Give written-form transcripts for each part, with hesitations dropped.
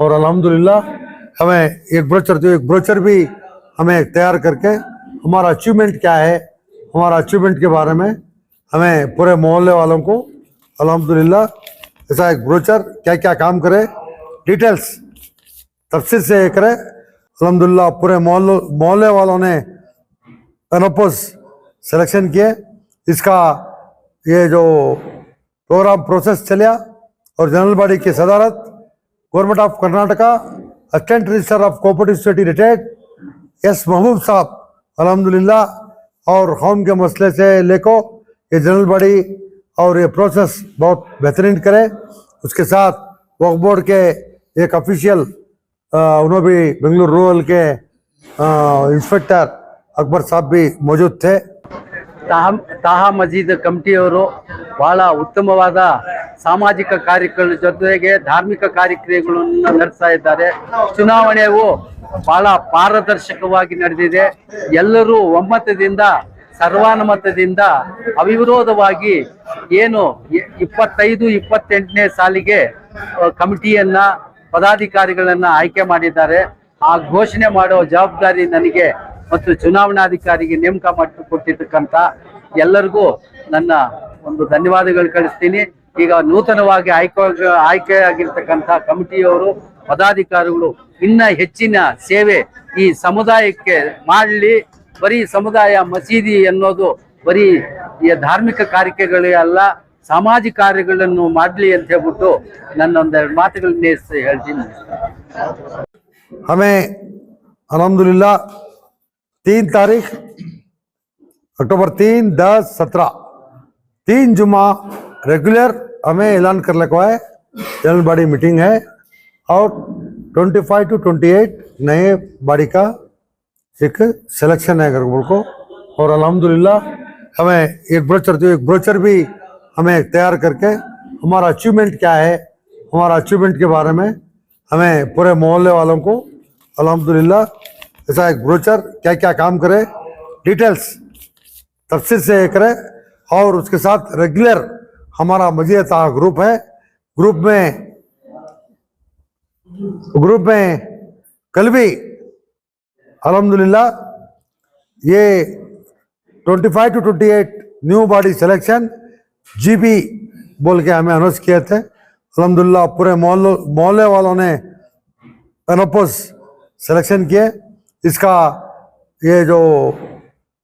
और अल्हम्दुलिल्लाह हमें एक ब्रोचर भी हमें तैयार करके हमारा अचीवमेंट क्या है, हमारा अचीवमेंट के बारे में हमें पूरे मोहल्ले वालों को अल्हम्दुलिल्लाह ऐसा एक ब्रोचर क्या क्या काम करे डिटेल्स तफसील से करे। अल्हम्दुलिल्लाह पूरे मोहल्ले वालों ने अनोपोज सिलेक्शन किए। इसका ये जो प्रोग्राम प्रोसेस चलिया और जनरल बॉडी की सदारत government of Karnataka assistant registrar of cooperative society retired S महबूब साहब अल्हम्दुलिल्लाह और कौम के मसले से लेको ये जनरल बॉडी और ये प्रोसेस बहुत बेहतरीन करे। उसके साथ वक्फ बोर्ड के एक ऑफिशियल उन्होंने भी बेंगलुरु रूरल के इंस्पेक्टर अकबर साहब भी मौजूद थे। ತಾಹಾ ಮಜೀದ್ ಕಮಿಟಿಯವರು ಬಹಳ ಉತ್ತಮವಾದ ಸಾಮಾಜಿಕ ಕಾರ್ಯಗಳ ಜೊತೆಗೆ ಧಾರ್ಮಿಕ ಕಾರ್ಯಕ್ರಮಗಳನ್ನು ನಡೆಸ್ತಾ ಇದ್ದಾರೆ। ಚುನಾವಣೆಯು ಬಹಳ ಪಾರದರ್ಶಕವಾಗಿ ನಡೆದಿದೆ। ಎಲ್ಲರೂ ಒಮ್ಮತದಿಂದ ಸರ್ವಾನುಮತದಿಂದ ಅವಿರೋಧವಾಗಿ ಏನು 25-28ನೇ ಸಾಲಿಗೆ ಕಮಿಟಿಯನ್ನ ಪದಾಧಿಕಾರಿಗಳನ್ನ ಆಯ್ಕೆ ಮಾಡಿದ್ದಾರೆ। ಆ ಘೋಷಣೆ ಮಾಡೋ ಜವಾಬ್ದಾರಿ ನನಗೆ ಮತ್ತು ಚುನಾವಣಾಧಿಕಾರಿಗೆ ನೇಮಕ ಮಾಡಿಕೊಟ್ಟಿದ್ದಕ್ಕಂತ ಎಲ್ಲರಿಗೂ ನನ್ನ ಒಂದು ಧನ್ಯವಾದಗಳು ಕಳಿಸ್ತೀನಿ। ಈಗ ನೂತನವಾಗಿ ಆಯ್ಕೆಯಾಗಿರ್ತಕ್ಕಂಥ ಕಮಿಟಿಯವರು ಪದಾಧಿಕಾರಿಗಳು ಇನ್ನ ಹೆಚ್ಚಿನ ಸೇವೆ ಈ ಸಮುದಾಯಕ್ಕೆ ಮಾಡಲಿ। ಬರೀ ಸಮುದಾಯ ಮಸೀದಿ ಅನ್ನೋದು ಬರೀ ಧಾರ್ಮಿಕ ಕಾರ್ಯಕ್ರಮಗಳೇ ಅಲ್ಲ, ಸಾಮಾಜಿಕ ಕಾರ್ಯಗಳನ್ನು ಮಾಡಲಿ ಅಂತ ಹೇಳ್ಬಿಟ್ಟು ನನ್ನೊಂದೆರಡು ಮಾತುಗಳನ್ನ ಹೇಳ್ತೀನಿ। हमें अल्हम्दुलिल्लाह 3 तारीख अक्टूबर 3, 10, 17 3 जुमा रेगुलर हमें ऐलान कर लगा है। जनरल बॉडी मीटिंग है और 25 to 28 नए बॉडी का एक सिलेक्शन है गरबुल को। और अल्हम्दुलिल्लाह हमें एक ब्रोचर भी हमें तैयार करके हमारा अचीवमेंट क्या है, हमारा अचीवमेंट के बारे में हमें पूरे मोहल्ले वालों को अल्हम्दुलिल्लाह ऐसा एक ब्रोचर क्या क्या काम करे डिटेल्स तफसील से करे। और उसके साथ रेगुलर हमारा मजीद ग्रुप है। ग्रुप में कल भी अल्हम्दुलिल्लाह ये 25 to 28 new body selection GB बोल के हमें अनाउंस किए थे। अल्हम्दुलिल्लाह पूरे मोहल्ले वालों ने अनोपोज सिलेक्शन किए। इसका ये जो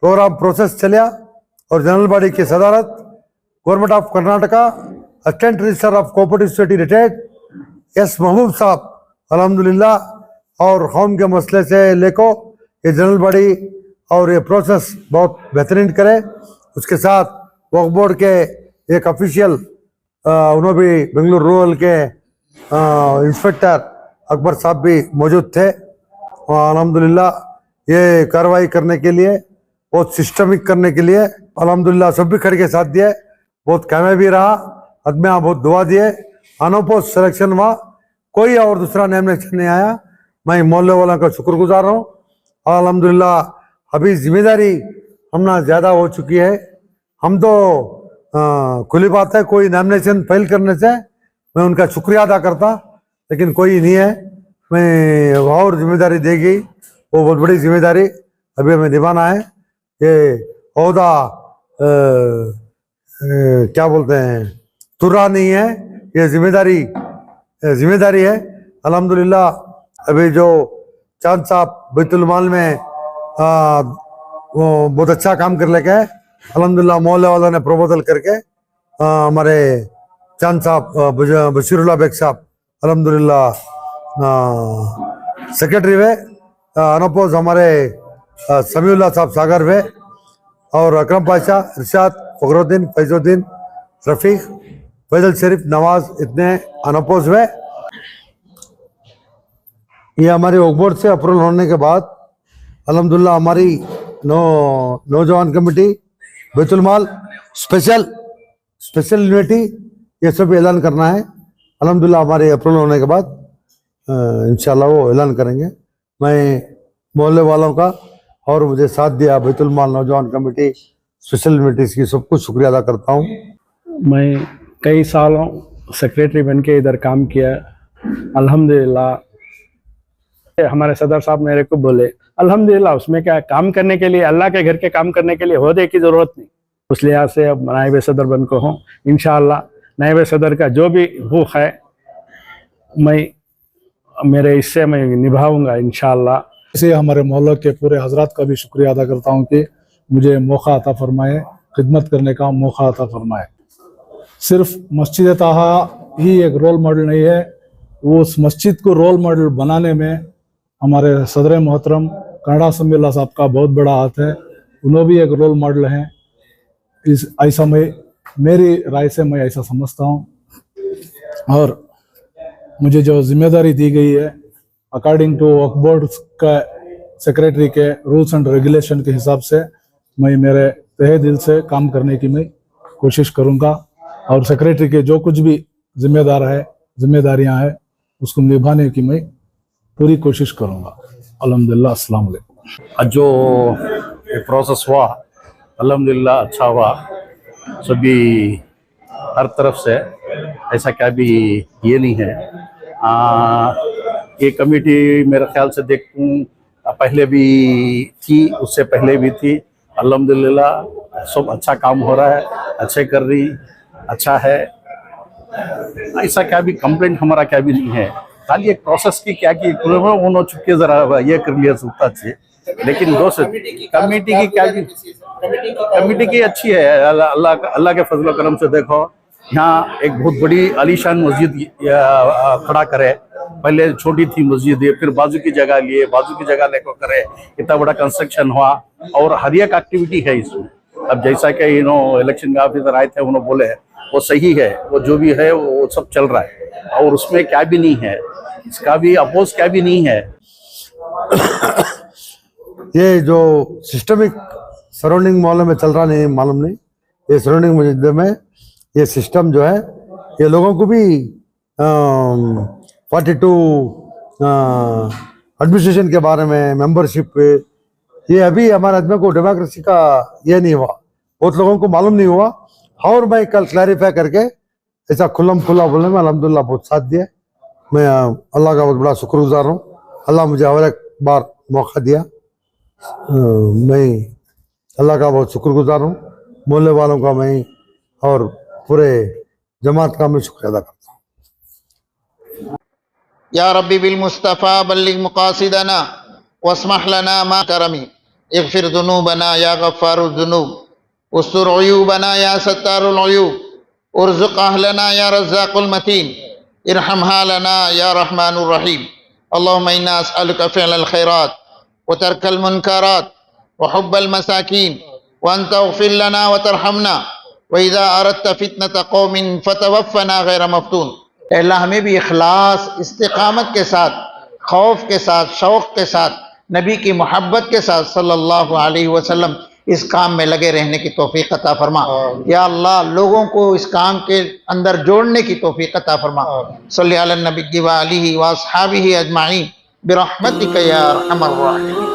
प्रोग्राम प्रोसेस चलिया और जनरल बॉडी की सदारत government of Karnataka assistant registrar of cooperative society retired S महबूब साहब अल्हम्दुलिल्लाह और कौम के मसले से लेको ये जनरल बॉडी और ये प्रोसेस बहुत बेहतरीन करे। उसके साथ वक्फ बोर्ड के एक ऑफिशियल उन्होंने भी बेंगलुरु रूरल के इंस्पेक्टर अकबर साहब भी मौजूद थे। अल्हम्दुलिल्लाह ये कार्रवाई करने के लिए बहुत सिस्टमिक करने के लिए अल्हम्दुलिल्लाह सब भी खड़े के साथ दिए। बहुत कामयाबी रहा, आदमी बहुत दुआ दिए। अनोपोज सिलेक्शन हुआ, कोई और दूसरा नॉमिनेशन नहीं आया। मैं मोहल्ले वालों का शुक्रगुजार हूँ। अल्हम्दुलिल्लाह अभी जिम्मेदारी हमना ज़्यादा हो चुकी है। हम तो खुली बात है, कोई नॉमिनेशन फाइल करने से मैं उनका शुक्रिया अदा करता, लेकिन कोई नहीं है। मैं और जिम्मेदारी देगी, वो बहुत बड़ी जिम्मेदारी अभी हमें निभाना है। ये ओहदा क्या बोलते हैं तुर्रा नहीं है, ये जिम्मेदारी है। अल्हम्दुलिल्लाह अभी जो चांद साहब बैतुल माल में वो बहुत अच्छा काम कर लेके है। अल्हम्दुलिल्लाह मोहल्ले वालों ने प्रपोजल करके हमारे चांद साहब बशीरुल्लाह बेग साहब अल्हम्दुलिल्लाह सेक्रेटरी वे अनोपोज हमारे समीउल्लाह साहब सागर वे और अकरम पाशा इरशाद फखरुद्दीन फैजुद्दीन रफ़ीक फैजल शरीफ नवाज इतने अनोपोज हुए। ये हमारी वक्फ बोर्ड से अप्रूवल होने के बाद अल्हम्दुलिल्लाह हमारी नौजवान कमेटी बैतुल माल स्पेशल यूनिटी ये सब ऐलान करना है। अल्हम्दुलिल्लाह हमारे अप्रूवल होने के बाद इंशाल्लाह वो ऐलान करेंगे। मैं मोहल्ले वालों का और मुझे साथ दिया बैतुल माल नौजवान कमेटी स्पेशल इन्विटीज की सबको शुक्रिया अदा करता हूँ। मैं कई सालों सेक्रेटरी बन के इधर काम किया। अल्हम्दुलिल्लाह हमारे सदर साहब मेरे को बोले अल्हम्दुलिल्लाह उसमें क्या काम करने के लिए, अल्लाह के घर के काम करने के लिए ओहदे की ज़रूरत नहीं। उस लिहाज से अब नायब सदर बन को हूँ। इंशाअल्लाह नायब सदर का जो भी हुक़ है मैं मेरे हिस्से में निभाऊंगा इंशाअल्लाह। इसे हमारे मोहल्ले के पूरे हजरात का भी शुक्रिया अदा करता हूँ कि मुझे मौका अता फरमाए, खिदमत करने का मौका अता फरमाए। सिर्फ मस्जिद ताहा ही एक रोल मॉडल नहीं है, वो उस मस्जिद को रोल मॉडल बनाने में हमारे सदर मोहतरम कनाडा समील्ला साहब का बहुत बड़ा हाथ है। उन्होंने भी एक रोल मॉडल हैं। ऐसा मेरी राय से मैं ऐसा समझता हूँ। और मुझे जो जिम्मेदारी दी गई है अकॉर्डिंग टू वक्फ बोर्ड का सेक्रेटरी के रूल्स एंड रेगुलेशन के हिसाब से मैं मेरे तहे दिल से काम करने की मैं कोशिश करूँगा। और सेक्रेटरी के जो कुछ भी जिम्मेदारियां हैं उसको निभाने की मैं पूरी कोशिश करूँगा। अल्हम्दुलिल्लाह, अस्सलाम वालेकुम। जो प्रोसेस हुआ अल्हम्दुलिल्लाह अच्छा हुआ। सभी हर तरफ से ऐसा क्या भी ये नहीं है। ये कमेटी मेरे ख्याल से देखूं पहले भी थी, उससे पहले भी थी। अल्हम्दुलिल्लाह सब अच्छा काम हो रहा है, अच्छे कर रही, अच्छा है। ऐसा क्या भी कंप्लेंट हमारा क्या भी नहीं है। खाली एक प्रोसेस की क्या की उन्होंने चुपके जरा ये कर लिया सुनता चाहिए, लेकिन दोस्त कमेटी की क्या भी कमेटी की अच्छी है। अल्लाह के फजल करम से देखो यहाँ एक बहुत बड़ी आलीशान मस्जिद खड़ा करे। पहले छोटी थी मस्जिद, फिर बाजू की जगह लिए, बाजू की जगह लेकर करे, इतना बड़ा कंस्ट्रक्शन हुआ और हर एक एक्टिविटी है इसमें। अब जैसा कि इलेक्शन का ऑफिसर आए थे उन्होंने बोले वो सही है, वो जो भी है वो सब चल रहा है और उसमें क्या भी नहीं है, इसका भी अपोज क्या भी नहीं है। ये जो सिस्टमिक सराउंडिंग मोहल्ले में चल रहा नहीं मालूम नहीं, ये सराउंडिंग मस्जिद में ये सिस्टम जो है ये लोगों को भी 42 एडमिनिस्ट्रेशन के बारे में, मेंबरशिप, ये अभी हमारे आदमी को डेमोक्रेसी का ये नहीं हुआ, बहुत लोगों को मालूम नहीं हुआ। और मैं कल क्लैरिफाई करके ऐसा खुल्लम खुल्ला बोलने में अल्हम्दुलिल्लाह बहुत साथ दिया। मैं अल्लाह का बहुत बड़ा शुक्रगुजार हूँ। अल्लाह मुझे और एक बार मौका दिया, मैं अल्लाह का बहुत शुक्रगुजार हूँ। मोहल्ले वालों का मैं और पूरे जमात का मैं शुक्रिया अदा करता हूँ। या रब्बी बिल मुस्तफ़ा बल्लिग मुक़ासिदना वस्मह लना मा करमी इग़फिर ज़ुनूबना या गफ़्फ़ारुज़ ज़ुनूब उस्तुर उयूबना या सत्तारुल उयूब उर्ज़ुक़ अहलना या रज़्ज़ाक़ुल मतीन इरहमहा लना या रहमानुर रहीम। अल्लाहुम्मा इन्ना अस्अलुका फ़िअलल खैरात व तर्कल मुनकरात व हुब्बल मसाकीन व अन तग़फ़िर लना व तरहमना व इज़ा अरदत फ़ितनत क़ौमिन फ़तवफ़्फ़ना गैर मफ़्तून। अल्लाह हमें भी इखलास, इस्तिक़ामत के साथ, खौफ के साथ, शौक़ के साथ, नबी की मोहब्बत के साथ सल्लल्लाहु अलैहि वसल्लम इस काम में लगे रहने की तौफीक अता फरमा। या अल्लाह लोगों को इस काम के अंदर जोड़ने की तौफीक अता फरमा। सल्ली अला नबी व आलिहि व अस्हाबिहि अजमाइन बिरहमतिका या अरहमर राहिमीन।